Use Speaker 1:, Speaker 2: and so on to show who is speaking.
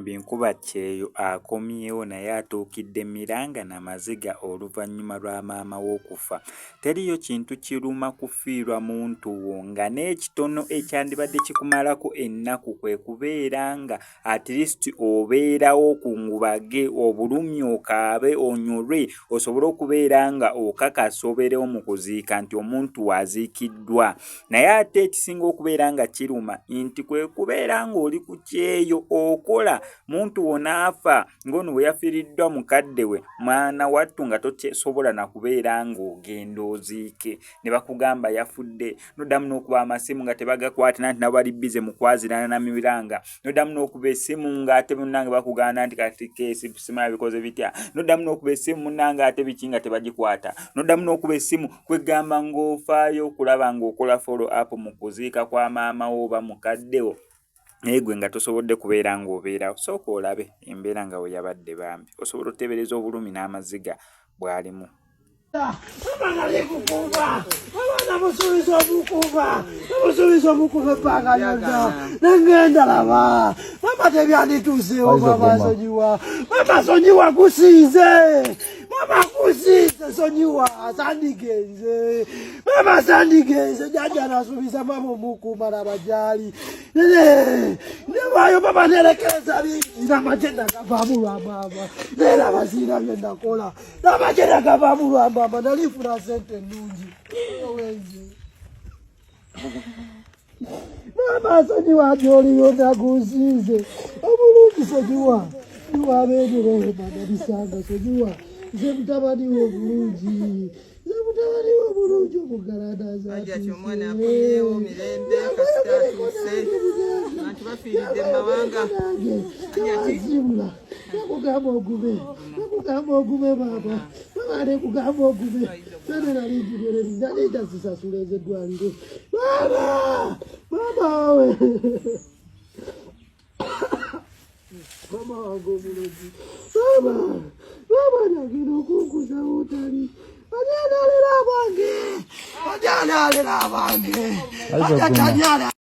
Speaker 1: agambye enkuba kyeyo akomyewo naye atuukidde Miranga na Maziga oluvannyuma lwa maama w'okufa. Teriyo kintu kiruma kufiirwa muntu wo nga n'ekitono ekyandibadde kikumalako ennaku kwe kubeera nga at least obeerawo kungubage obulumi okaabe onyolwe osobole okubeera nga okakasa obeerewo mu kuziika nti omuntu waziikiddwa. Naye ate ekisinga okubeera nga kiruma nti kwe kubeera ng'oli ku kyeyo okola muntu wonaafa ng'ono bwe yafiiriddwa mukadde we mwana wattu nga tosobola na kubeera ng'ogenda oziike ne bakugamba yafudde noddamu n'okuba amasimu nga tebagakwata nanti nabo bali bize mu kwazirana na Miranga noddamu n'okuba essimu ng'ate munnange bakugamba nti kati keesi sima bikoze bitya noddamu n'okuba essimu munnange ate biki nga tebagikwata noddamu n'okuba essimu kwegamba ng'ofaayo okulaba ng'okola follow up mu kuziika kwa maama wo oba mukaddewo naye gwe nga tosobodde kubeera ng'obeerawo. Sooka olabe embeera nga we yabadde bambi osobola oteebereza obulumi n'amaziga bw'alimu.
Speaker 2: Abana likukuba abana musubiza obukuba ebbanga lyonna nengenda laba mama tebyandituuseewo mama sonyiwa mama sonyiwa kusinze mama kusinze sonyiwa sandigenze mama sandigenze jjajja nasuubiza mama omukuuma n'abajaali newayo mama nerekereza bingi n'amagenda gavaamu lwa mama neera abasiira bye nakola n'amagenda gavaamu lwa mama nalifuna sente nnungi owenze mama sonyiwa gy'oliyo nagusinze obulungi sonyiwa niwabeererewo mana bisanga sonyiwa nze mutabani wo obulungi nze mutabani wo obulungi omugalanaza
Speaker 3: omwana akomyewo mirembe kasita atuuse abantu bafiiridde mu mawanga
Speaker 2: azimula nakugamba ogume baba mama nekugamba ogume sene nalinjirere nalinda zisasula ez'eddwaliro mama we mama wange omulungi mama nagenda okunkuza wotali ani analera abange ani analera abange ani atanyala